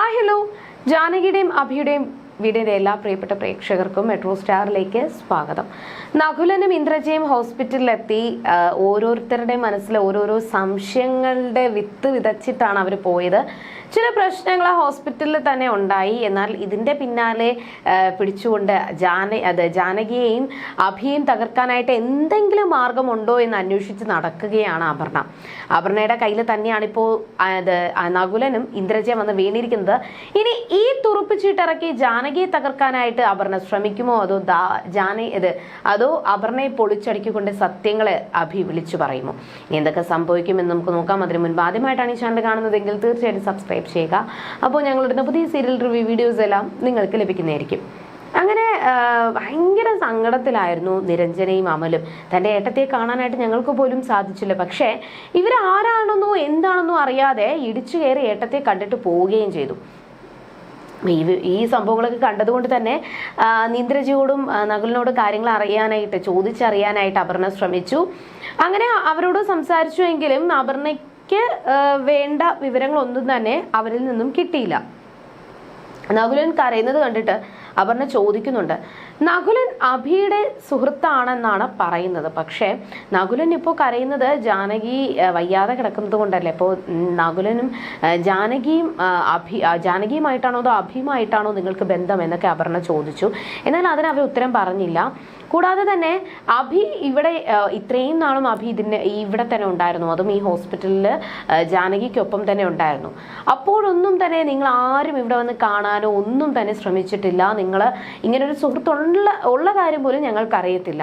Hi hello, ജാനകിയുടെയും അഭിയുടെയും വീടിന്റെ എല്ലാ പ്രിയപ്പെട്ട പ്രേക്ഷകർക്കും മെട്രോ സ്റ്റാറിലേക്ക് സ്വാഗതം. നകുലനും ഇന്ദ്രജയും ഹോസ്പിറ്റലിലെത്തി ഓരോരുത്തരുടെ മനസ്സിൽ ഓരോരോ സംശയങ്ങളുടെ വിത്ത് വിതച്ചിട്ടാണ് അവർ പോയത്. ചില പ്രശ്നങ്ങൾ ഹോസ്പിറ്റലിൽ തന്നെ ഉണ്ടായി. എന്നാൽ ഇതിന്റെ പിന്നാലെ പിടിച്ചുകൊണ്ട് ജാനകിയെയും അഭിയെയും തകർക്കാനായിട്ട് എന്തെങ്കിലും മാർഗമുണ്ടോ എന്ന് അന്വേഷിച്ച് നടക്കുകയാണ് അപർണ. അപർണയുടെ കയ്യിൽ തന്നെയാണ് ഇപ്പോൾ നകുലനും ഇന്ദ്രജയും വന്ന് വീണിരിക്കുന്നത്. ഇനി ഈ തുറുപ്പിച്ചിട്ടിറക്കി ജാനകിയെ തകർക്കാനായിട്ട് അപർണ ശ്രമിക്കുമോ, അതോ അപർണയെ പൊളിച്ചടിക്കൊണ്ട് സത്യങ്ങളെ അഭി വിളിച്ചു പറയുമോ? എന്തൊക്കെ സംഭവിക്കുമെന്ന് നമുക്ക് നോക്കാം. അതിന് മുൻപ് ആദ്യമായിട്ടാണ് ഈ ചാനൽ കാണുന്നതെങ്കിൽ തീർച്ചയായിട്ടും സബ്സ്ക്രൈബ് ചെയ്യുക. അപ്പോൾ ഞങ്ങളുടെ പുതിയ സീരിയൽ റിവ്യൂ വീഡിയോസ് എല്ലാം നിങ്ങൾക്ക് ലഭിക്കുന്നതായിരിക്കും. അങ്ങനെ ഭയങ്കര സങ്കടത്തിലായിരുന്നു നിരഞ്ജനയും അമലും. തൻ്റെ ഏട്ടത്തെ കാണാനായിട്ട് ഞങ്ങൾക്ക് പോലും സാധിച്ചില്ല. പക്ഷേ ഇവരാരാണെന്നോ എന്താണെന്നോ അറിയാതെ ഇടിച്ചു കയറി ഏട്ടത്തെ കണ്ടിട്ട് പോവുകയും ചെയ്തു. ഈ സംഭവങ്ങളൊക്കെ കണ്ടതുകൊണ്ട് തന്നെ ഇന്ദ്രജിയോടും നകുലിനോടും കാര്യങ്ങൾ ചോദിച്ചറിയാനായിട്ട് അപർണ ശ്രമിച്ചു. അങ്ങനെ അവരോട് സംസാരിച്ചുവെങ്കിലും അപർണയ്ക്ക് വേണ്ട വിവരങ്ങളൊന്നും തന്നെ അവരിൽ നിന്നും കിട്ടിയില്ല. നകുലൻ കരയുന്നത് കണ്ടിട്ട് അപർണ ചോദിക്കുന്നുണ്ട്. നകുലൻ അഭിയുടെ സുഹൃത്താണെന്നാണ് പറയുന്നത്. പക്ഷേ നകുലൻ ഇപ്പോൾ കരയുന്നത് ജാനകി വയ്യാതെ കിടക്കുന്നത് കൊണ്ടല്ലേ. ഇപ്പോൾ നകുലനും ജാനകിയുമായിട്ടാണോ അതോ അഭിയുമായിട്ടാണോ നിങ്ങൾക്ക് ബന്ധം എന്നൊക്കെ അപർണ ചോദിച്ചു. എന്നാൽ അതിന് അവർ ഉത്തരം പറഞ്ഞില്ല. കൂടാതെ തന്നെ അഭി ഇവിടെ ഇത്രയും നാളും അഭി ഇവിടെ തന്നെ ഉണ്ടായിരുന്നു, അതും ഈ ഹോസ്പിറ്റലിൽ ജാനകിക്കൊപ്പം തന്നെ ഉണ്ടായിരുന്നു. അപ്പോഴൊന്നും തന്നെ നിങ്ങൾ ആരും ഇവിടെ വന്ന് കാണാനോ ഒന്നും തന്നെ ശ്രമിച്ചിട്ടില്ല. നിങ്ങൾ ഇങ്ങനൊരു സുഹൃത്തുള്ള കാര്യം പോലും ഞങ്ങൾക്കറിയത്തില്ല.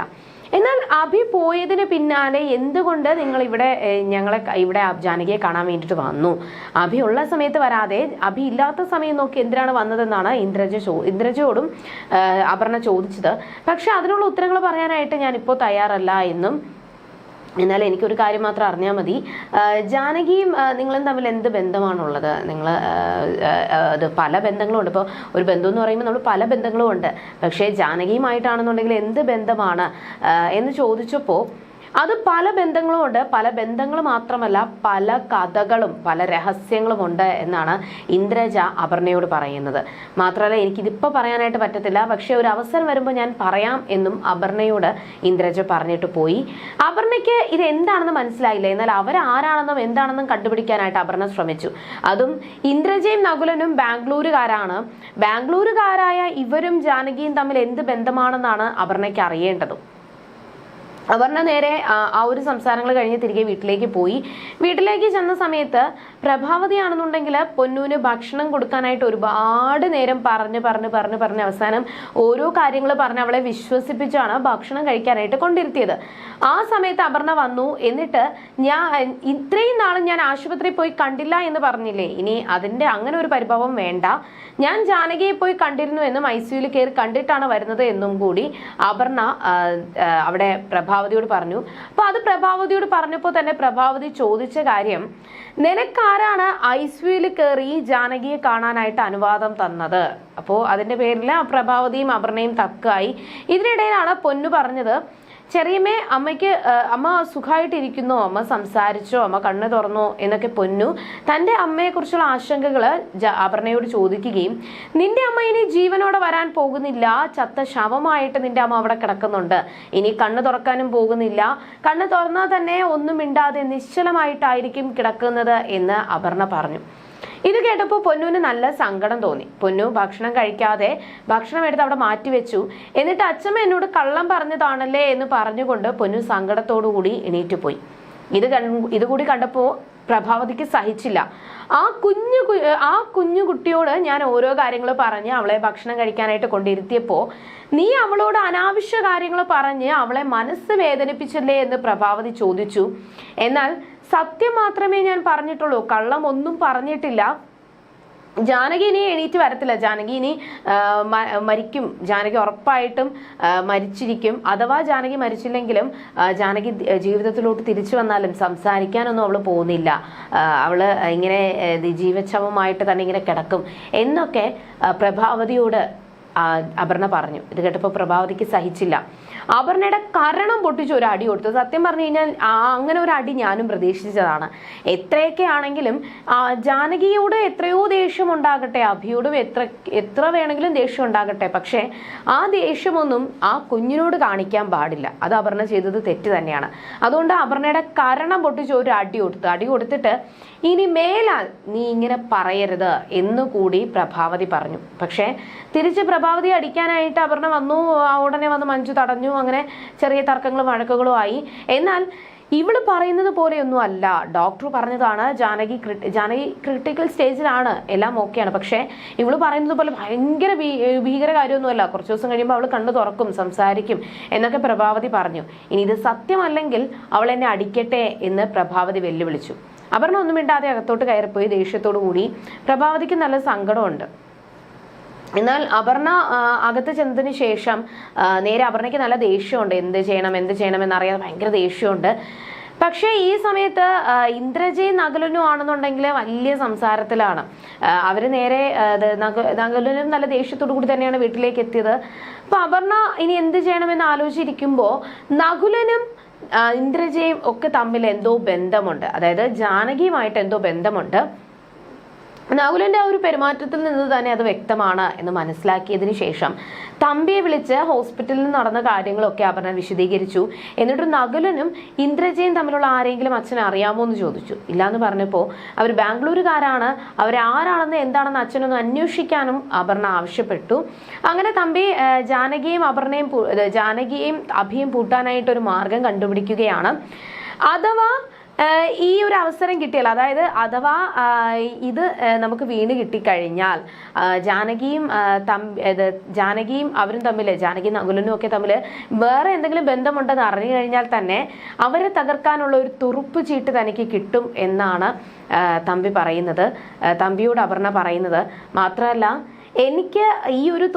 എന്നാൽ അഭി പോയതിന് പിന്നാലെ എന്തുകൊണ്ട് നിങ്ങൾ ഇവിടെ ജാനകിയെ കാണാൻ വേണ്ടിയിട്ട് വന്നു? അഭി ഉള്ള സമയത്ത് വരാതെ അഭി ഇല്ലാത്ത സമയം നോക്കി എന്തിനാണ് വന്നതെന്നാണ് ഇന്ദ്രജയോടും അപർണ ചോദിച്ചത്. പക്ഷെ അതിനുള്ള ഉത്തരങ്ങൾ പറയാനായിട്ട് ഞാനിപ്പോൾ തയ്യാറല്ല എന്നും, എന്നാൽ എനിക്കൊരു കാര്യം മാത്രം അറിഞ്ഞാൽ മതി, ജാനകിയും നിങ്ങളും തമ്മിൽ എന്ത് ബന്ധമാണുള്ളത്? അത് പല ബന്ധങ്ങളും ഉണ്ട്. ഇപ്പോൾ ഒരു ബന്ധം എന്ന് പറയുമ്പോൾ നമ്മൾ പല ബന്ധങ്ങളും ഉണ്ട്. പക്ഷേ ജാനകിയുമായിട്ടാണെന്നുണ്ടെങ്കിൽ എന്ത് ബന്ധമാണ് എന്ന് ചോദിച്ചപ്പോൾ അത് പല ബന്ധങ്ങളും ഉണ്ട്. പല ബന്ധങ്ങൾ മാത്രമല്ല, പല കഥകളും പല രഹസ്യങ്ങളും ഉണ്ട് എന്നാണ് ഇന്ദ്രജ അപർണയോട് പറയുന്നത്. മാത്രമല്ല എനിക്കിതിപ്പോൾ പറയാനായിട്ട് പറ്റത്തില്ല, പക്ഷെ ഒരു അവസരം വരുമ്പോൾ ഞാൻ പറയാം എന്നും അപർണയോട് ഇന്ദ്രജ പറഞ്ഞിട്ട് പോയി. അപർണയ്ക്ക് ഇത് എന്താണെന്ന് മനസ്സിലായില്ല. എന്നാൽ അവരാരാണെന്നും എന്താണെന്നും കണ്ടുപിടിക്കാനായിട്ട് അപർണ ശ്രമിച്ചു. അതും ഇന്ദ്രജയും നകുലനും ബാംഗ്ലൂരുകാരാണ്. ബാംഗ്ലൂരുകാരായ ഇവരും ജാനകിയും തമ്മിൽ എന്ത് ബന്ധമാണെന്നാണ് അപർണയ്ക്ക് അറിയേണ്ടത്. അപർണ നേരെ ആ ഒരു സംസാരങ്ങൾ കഴിഞ്ഞ് തിരികെ വീട്ടിലേക്ക് പോയി. വീട്ടിലേക്ക് ചെന്ന സമയത്ത് പ്രഭാവതിയാണെന്നുണ്ടെങ്കിൽ പൊന്നൂന് ഭക്ഷണം കൊടുക്കാനായിട്ട് ഒരുപാട് നേരം പറഞ്ഞ് അവസാനം ഓരോ കാര്യങ്ങൾ പറഞ്ഞ് അവളെ വിശ്വസിപ്പിച്ചാണ് ഭക്ഷണം കഴിക്കാനായിട്ട് കൊണ്ടിരുത്തിയത്. ആ സമയത്ത് അപർണ വന്നു. എന്നിട്ട് ഇത്രയും നാളും ഞാൻ ആശുപത്രിയിൽ പോയി കണ്ടില്ല എന്ന് പറഞ്ഞില്ലേ, ഇനി അതിന്റെ അങ്ങനെ ഒരു പരിഭവം വേണ്ട. ഞാൻ ജാനകിയെ പോയി കണ്ടിരുന്നു എന്നും ICUയിൽ കയറി കണ്ടിട്ടാണ് വരുന്നത് എന്നും കൂടി അപർണ അവിടെ പ്രഭാവതിയോട് പറഞ്ഞു. അപ്പൊ അത് പ്രഭാവതിയോട് പറഞ്ഞപ്പോൾ തന്നെ പ്രഭാവതി ചോദിച്ച കാര്യം, നിനക്കാരാണ് ICUയിൽ കയറി ജാനകിയെ കാണാനായിട്ട് അനുവാദം തന്നത്? അപ്പോൾ അതിന്റെ പേരിൽ പ്രഭാവതിയും അപർണയും തക്കായി. ഇതിനിടയിലാണ് പൊന്നു പറഞ്ഞത്, ചെറിയമ്മേ, അമ്മ സുഖമായിട്ടിരിക്കുന്നോ, അമ്മ സംസാരിച്ചോ, അമ്മ കണ്ണു തുറന്നോ എന്നൊക്കെ പൊന്നു തൻ്റെ അമ്മയെക്കുറിച്ചുള്ള ആശങ്കകൾ അപർണയോട് ചോദിക്കുകയും, നിന്റെ അമ്മ ഇനി ജീവനോടെ വരാൻ പോകുന്നില്ല, ചത്ത ശവമായിട്ട് നിന്റെ അമ്മ അവിടെ കിടക്കുന്നുണ്ട്, ഇനി കണ്ണു തുറക്കാനും പോകുന്നില്ല, കണ്ണു തുറന്നാൽ തന്നെ ഒന്നും മിണ്ടാതെ നിശ്ചലമായിട്ടായിരിക്കും കിടക്കുന്നത് എന്ന് അപർണ പറഞ്ഞു. ഇത് കേട്ടപ്പോൾ പൊന്നുവിന് നല്ല സങ്കടം തോന്നി. പൊന്നു ഭക്ഷണം കഴിക്കാതെ ഭക്ഷണം എടുത്ത് അവിടെ മാറ്റിവെച്ചു. എന്നിട്ട് അച്ഛമ്മ എന്നോട് കള്ളം പറഞ്ഞതാണല്ലേ എന്ന് പറഞ്ഞുകൊണ്ട് പൊന്നു സങ്കടത്തോടുകൂടി എണീറ്റ് പോയി. ഇതുകൂടി കണ്ടപ്പോൾ പ്രഭാവതിക്ക് സഹിച്ചില്ല. ആ കുഞ്ഞു കുട്ടിയോട് ഞാൻ ഓരോ കാര്യങ്ങൾ പറഞ്ഞ് അവളെ ഭക്ഷണം കഴിക്കാനായിട്ട് കൊണ്ടിരുത്തിയപ്പോൾ നീ അവളോട് അനാവശ്യ കാര്യങ്ങൾ പറഞ്ഞ് അവളെ മനസ്സ് വേദനിപ്പിച്ചില്ലേ എന്ന് പ്രഭാവതി ചോദിച്ചു. എന്നാൽ സത്യം മാത്രമേ ഞാൻ പറഞ്ഞിട്ടുള്ളൂ, കള്ളം ഒന്നും പറഞ്ഞിട്ടില്ല. ജാനകി ഇനി എണീറ്റ് വരത്തില്ല, ജാനകി ഇനി മരിക്കും, ജാനകി ഉറപ്പായിട്ടും മരിച്ചിരിക്കും. അഥവാ ജാനകി മരിച്ചില്ലെങ്കിലും ജാനകി ജീവിതത്തിലോട്ട് തിരിച്ചു വന്നാലും സംസാരിക്കാനൊന്നും അവള് പോകുന്നില്ല, അവള് ഇങ്ങനെ ജീവച്ഛവമായിട്ട് തന്നെ ഇങ്ങനെ കിടക്കും എന്നൊക്കെ പ്രഭാവതിയോട് അപർണ പറഞ്ഞു. ഇത് കേട്ടപ്പോൾ പ്രഭാവതിക്ക് സഹിച്ചില്ല. അപർണയുടെ കരണം പൊട്ടിച്ച് ഒരു അടി കൊടുത്തു. സത്യം പറഞ്ഞു കഴിഞ്ഞാൽ അങ്ങനെ ഒരു അടി ഞാനും പ്രതീക്ഷിച്ചതാണ്. എത്രയൊക്കെ ആണെങ്കിലും ജാനകിയോട് എത്രയോ ദേഷ്യം ഉണ്ടാകട്ടെ, അഭിയോടും എത്ര വേണമെങ്കിലും ദേഷ്യം ഉണ്ടാകട്ടെ, പക്ഷേ ആ ദേഷ്യമൊന്നും ആ കുഞ്ഞിനോട് കാണിക്കാൻ പാടില്ല. അത് അപർണ ചെയ്തത് തെറ്റ് തന്നെയാണ്. അതുകൊണ്ട് അപർണയുടെ കരണം പൊട്ടിച്ച് ഒരു അടി കൊടുത്തിട്ട് ഇനി മേലാൽ നീ ഇങ്ങനെ പറയരുത് എന്നുകൂടി പ്രഭാവതി പറഞ്ഞു. പക്ഷേ തിരിച്ച് പ്രഭാവതി അടിക്കാനായിട്ട് അപർണ വന്നു. ഉടനെ വന്ന് മഞ്ജു തടഞ്ഞു. അങ്ങനെ ചെറിയ തർക്കങ്ങളും വഴക്കുകളും ആയി. എന്നാൽ ഇവള് പറയുന്നത് പോലെയൊന്നും അല്ല. ഡോക്ടർ പറഞ്ഞതാണ് ജാനകി ക്രിട്ടിക്കൽ സ്റ്റേജിലാണ്, എല്ലാം ഓക്കെയാണ്. പക്ഷേ ഇവള് പറയുന്നത് പോലെ ഭയങ്കര ഭീകര കാര്യമൊന്നുമല്ല. കുറച്ച് ദിവസം കഴിയുമ്പോൾ അവൾ കണ്ണു തുറക്കും, സംസാരിക്കും എന്നൊക്കെ പ്രഭാവതി പറഞ്ഞു. ഇനി ഇത് സത്യമല്ലെങ്കിൽ അവൾ എന്നെ അടിക്കട്ടെ എന്ന് പ്രഭാവതി വെല്ലുവിളിച്ചു. അപർണ ഒന്നും മിണ്ടാതെ അകത്തോട്ട് കയറിപ്പോയി ദേഷ്യത്തോടു കൂടി. പ്രഭാവതിക്ക് നല്ല സങ്കടമുണ്ട്. എന്നാൽ അപർണ അകത്ത് ചെന്നതിന് ശേഷം നേരെ അപർണയ്ക്ക് നല്ല ദേഷ്യമുണ്ട്. എന്ത് ചെയ്യണം എന്നറിയാതെ ഭയങ്കര ദേഷ്യമുണ്ട്. പക്ഷേ ഈ സമയത്ത് ഇന്ദ്രജയും നകുലനും ആണെന്നുണ്ടെങ്കിൽ വലിയ സംസാരത്തിലാണ്. അവര് നേരെ നകുലനും നല്ല ദേഷ്യത്തോടു കൂടി തന്നെയാണ് വീട്ടിലേക്ക് എത്തിയത്. അപ്പൊ അപർണ ഇനി എന്ത് ചെയ്യണമെന്ന് ആലോചിച്ചിരിക്കുമ്പോ നകുലനും ഇന്ദ്രജയും ഒക്കെ തമ്മിൽ എന്തോ ബന്ധമുണ്ട്. അതായത് ജാനകിയുമായിട്ട് എന്തോ ബന്ധമുണ്ട്. നകുലന്റെ ആ ഒരു പെരുമാറ്റത്തിൽ നിന്ന് തന്നെ അത് വ്യക്തമാണ് എന്ന് മനസ്സിലാക്കിയതിനു ശേഷം തമ്പിയെ വിളിച്ച് ഹോസ്പിറ്റലിൽ നടന്ന കാര്യങ്ങളൊക്കെ അപർണ വിശദീകരിച്ചു. എന്നിട്ട് നകുലനും ഇന്ദ്രജയും തമ്മിലുള്ള ആരെങ്കിലും അച്ഛനെ അറിയാമോ എന്ന് ചോദിച്ചു. ഇല്ലാന്ന് പറഞ്ഞപ്പോൾ അവർ ബാംഗ്ലൂരുകാരാണ്, അവരാരാണെന്ന് എന്താണെന്ന് അച്ഛനൊന്ന് അന്വേഷിക്കാനും അപർണ ആവശ്യപ്പെട്ടു. അങ്ങനെ തമ്പി ജാനകിയും അഭിയും പൂട്ടാനായിട്ട് ഒരു മാർഗം കണ്ടുപിടിക്കുകയാണ്. അഥവാ ഈ ഒരു അവസരം കിട്ടിയാൽ, അതായത് അഥവാ ഇത് നമുക്ക് വീണ് കിട്ടിക്കഴിഞ്ഞാൽ ജാനകിയും അവരും തമ്മിൽ, ജാനകിയും നകുലനും ഒക്കെ തമ്മിൽ വേറെ എന്തെങ്കിലും ബന്ധമുണ്ടെന്ന് അറിഞ്ഞു കഴിഞ്ഞാൽ തന്നെ അവരെ തകർക്കാനുള്ള ഒരു തുറുപ്പ് ചീട്ട് തനിക്ക് കിട്ടും എന്നാണ് തമ്പിയോട് അപർണ പറയുന്നത്. മാത്രമല്ല എനിക്ക് ഈ ഒരു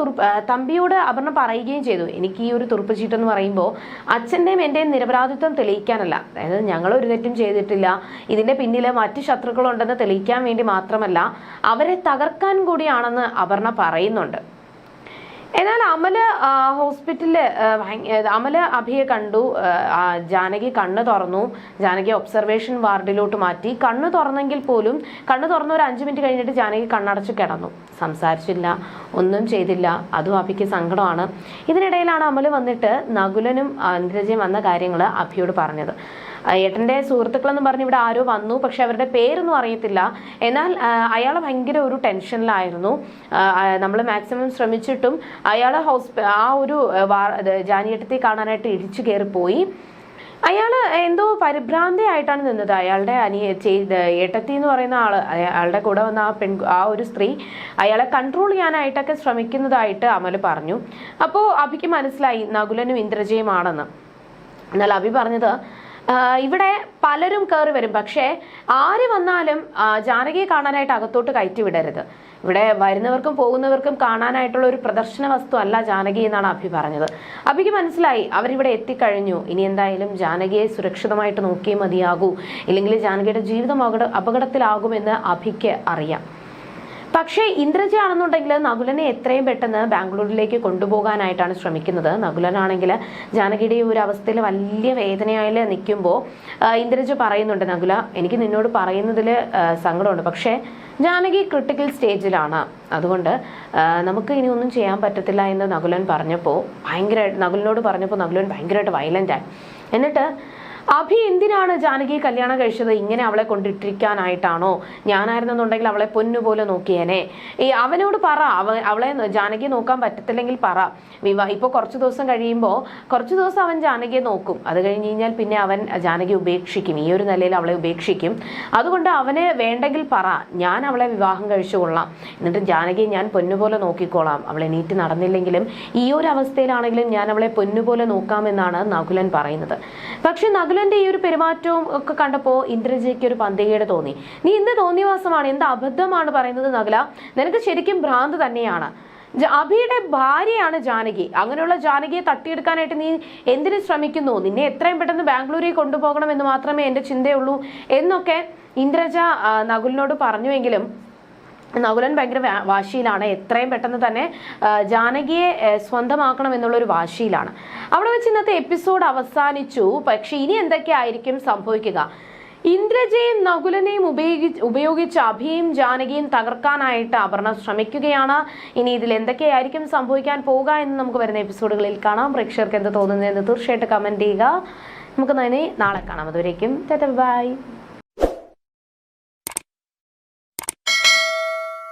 തമ്പിയോട് അപർണ പറയുകയും ചെയ്തു, എനിക്ക് ഈ ഒരു തുറുപ്പ് ചീട്ടെന്ന് പറയുമ്പോൾ അച്ഛൻ്റെയും എൻ്റെയും നിരപരാധിത്വം തെളിയിക്കാനല്ല, അതായത് ഞങ്ങൾ ഒരു തെറ്റും ചെയ്തിട്ടില്ല, ഇതിന്റെ പിന്നിൽ മറ്റു ശത്രുക്കളുണ്ടെന്ന് തെളിയിക്കാൻ വേണ്ടി മാത്രമല്ല അവരെ തകർക്കാൻ കൂടിയാണെന്ന് അപർണ പറയുന്നുണ്ട്. എന്നാൽ അമല് അഭിയെ കണ്ടു. ജാനകി കണ്ണ് തുറന്നു. ജാനകി ഒബ്സർവേഷൻ വാർഡിലോട്ട് മാറ്റി. കണ്ണ് തുറന്നെങ്കിൽ പോലും കണ്ണ് തുറന്ന ഒരു 5 മിനിറ്റ് കഴിഞ്ഞിട്ട് ജാനകി കണ്ണടച്ച് കിടന്നു. സംസാരിച്ചില്ല, ഒന്നും ചെയ്തില്ല. അതും അഭിക്ക് സങ്കടമാണ്. ഇതിനിടയിലാണ് അമല് വന്നിട്ട് നകുലനും ഇന്ദ്രജയും വന്ന കാര്യങ്ങൾ അഭിയോട് പറഞ്ഞത്. ഏട്ടൻ്റെ സുഹൃത്തുക്കളെന്ന് പറഞ്ഞ് ഇവിടെ ആരോ വന്നു, പക്ഷെ അവരുടെ പേരൊന്നും അറിയത്തില്ല. എന്നാൽ അയാൾ ഭയങ്കര ഒരു ടെൻഷനിലായിരുന്നു. നമ്മൾ മാക്സിമം ശ്രമിച്ചിട്ടും അയാൾ ആ ഒരു ജാനിയേട്ടത്തെ കാണാനായിട്ട് ഇടിച്ചു കയറിപ്പോയി. അയാൾ എന്തോ പരിഭ്രാന്തിയായിട്ടാണ് നിന്നത്. അയാളുടെ ഏട്ടത്തി എന്ന് പറയുന്ന അയാളുടെ കൂടെ വന്ന ആ ഒരു സ്ത്രീ അയാളെ കൺട്രോൾ ചെയ്യാനായിട്ടൊക്കെ ശ്രമിക്കുന്നതായിട്ട് അമല് പറഞ്ഞു. അപ്പോൾ അഭിക്ക് മനസ്സിലായി നകുലനും ഇന്ദ്രജയുമാണെന്ന്. എന്നാൽ അഭി പറഞ്ഞത് ഇവിടെ പലരും കയറി വരും, പക്ഷേ ആര് വന്നാലും ജാനകിയെ കാണാനായിട്ട് അകത്തോട്ട് കയറ്റി വിടരുത്. ഇവിടെ വരുന്നവർക്കും പോകുന്നവർക്കും കാണാനായിട്ടുള്ള ഒരു പ്രദർശന വസ്തു അല്ല ജാനകി എന്നാണ് അഭി പറഞ്ഞത്. അഭിക്ക് മനസ്സിലായി അവരിവിടെ എത്തിക്കഴിഞ്ഞു, ഇനി എന്തായാലും ജാനകിയെ സുരക്ഷിതമായിട്ട് നോക്കിയേ മതിയാകൂ, ഇല്ലെങ്കിൽ ജാനകിയുടെ ജീവിതം അപകടത്തിലാകുമെന്ന് അഭിക്ക് അറിയാം. പക്ഷേ ഇന്ദ്രജ ആണെന്നുണ്ടെങ്കിൽ നകുലനെ എത്രയും പെട്ടെന്ന് ബാംഗ്ലൂരിലേക്ക് കൊണ്ടുപോകാനായിട്ടാണ് ശ്രമിക്കുന്നത്. നകുലനാണെങ്കിൽ ജാനകിയുടെ ഒരു അവസ്ഥയിൽ വലിയ വേദനയായി നിൽക്കുമ്പോൾ ഇന്ദ്രജ പറയുന്നുണ്ട്, നകുല എനിക്ക് നിന്നോട് പറയുന്നതിൽ സങ്കടമുണ്ട്, പക്ഷേ ജാനകി ക്രിട്ടിക്കൽ സ്റ്റേജിലാണ്, അതുകൊണ്ട് നമുക്ക് ഇനി ഒന്നും ചെയ്യാൻ പറ്റത്തില്ല എന്ന് നകുലൻ നകുലനോട് പറഞ്ഞപ്പോൾ നകുലൻ ഭയങ്കരമായിട്ട് വയലൻ്റായി. എന്നിട്ട് അഭി എന്തിനാണ് ജാനകി കല്യാണം കഴിച്ചത്? ഇങ്ങനെ അവളെ കൊണ്ടിട്ടിരിക്കാനായിട്ടാണോ? ഞാനായിരുന്നെന്നുണ്ടെങ്കിൽ അവളെ പൊന്നുപോലെ നോക്കിയേനെ. അവനോട് പറ, അവളെ ജാനകിയെ നോക്കാൻ പറ്റത്തില്ലെങ്കിൽ പറ. ഇപ്പോൾ കുറച്ച് ദിവസം കഴിയുമ്പോൾ കുറച്ച് ദിവസം അവൻ ജാനകിയെ നോക്കും, അത് കഴിഞ്ഞ് കഴിഞ്ഞാൽ പിന്നെ അവൻ ജാനകി ഉപേക്ഷിക്കും, ഈ ഒരു നിലയിൽ അവളെ ഉപേക്ഷിക്കും. അതുകൊണ്ട് അവന് വേണ്ടെങ്കിൽ പറ, ഞാൻ അവളെ വിവാഹം കഴിച്ചു കൊള്ളാം, എന്നിട്ട് ജാനകിയെ ഞാൻ പൊന്നുപോലെ നോക്കിക്കോളാം, അവളെ എണീറ്റ് നടന്നില്ലെങ്കിലും ഈ ഒരു അവസ്ഥയിലാണെങ്കിലും ഞാൻ അവളെ പൊന്നുപോലെ നോക്കാമെന്നാണ് നകുലൻ പറയുന്നത്. പക്ഷെ നകുലന്റെ ഈ ഒരു പെരുമാറ്റവും ഒക്കെ കണ്ടപ്പോൾ ഇന്ദ്രജയ്ക്ക് ഒരു പന്തികേട് തോന്നി. നീ എന്ത് തോന്നിവാസമാണ്, എന്ത് അബദ്ധമാണ് പറയുന്നത് നകുല, നിനക്ക് ശരിക്കും ഭ്രാന്ത് തന്നെയാണ്. അഭിയുടെ ഭാര്യയാണ് ജാനകി, അങ്ങനെയുള്ള ജാനകിയെ തട്ടിയെടുക്കാനായിട്ട് നീ എന്തിനു ശ്രമിക്കുന്നു? നിന്നെ എത്രയും പെട്ടെന്ന് ബാംഗ്ലൂരിൽ കൊണ്ടുപോകണം എന്ന് മാത്രമേ എൻ്റെ ചിന്തയുള്ളൂ എന്നൊക്കെ ഇന്ദ്രജ നകുലിനോട് പറഞ്ഞുവെങ്കിലും നകുലൻ ഭയങ്കര വാശിയിലാണ്, എത്രയും പെട്ടെന്ന് തന്നെ ജാനകിയെ സ്വന്തമാക്കണം എന്നുള്ളൊരു വാശിയിലാണ്. അവിടെ വെച്ച് ഇന്നത്തെ എപ്പിസോഡ് അവസാനിച്ചു. പക്ഷെ ഇനി എന്തൊക്കെയായിരിക്കും സംഭവിക്കുക? ഇന്ദ്രജയും നകുലനെയും ഉപയോഗിച്ച് അഭിയും ജാനകിയും തകർക്കാനായിട്ട് അപർണ ശ്രമിക്കുകയാണ്. ഇനി ഇതിൽ എന്തൊക്കെയായിരിക്കും സംഭവിക്കാൻ പോവുക എന്ന് നമുക്ക് വരുന്ന എപ്പിസോഡുകളിൽ കാണാം. പ്രേക്ഷകർക്ക് എന്ത് തോന്നുന്നു എന്ന് തീർച്ചയായിട്ടും കമന്റ് ചെയ്യുക. നമുക്ക് നാളെ കാണാം. അതുവരേക്കും ബൈ.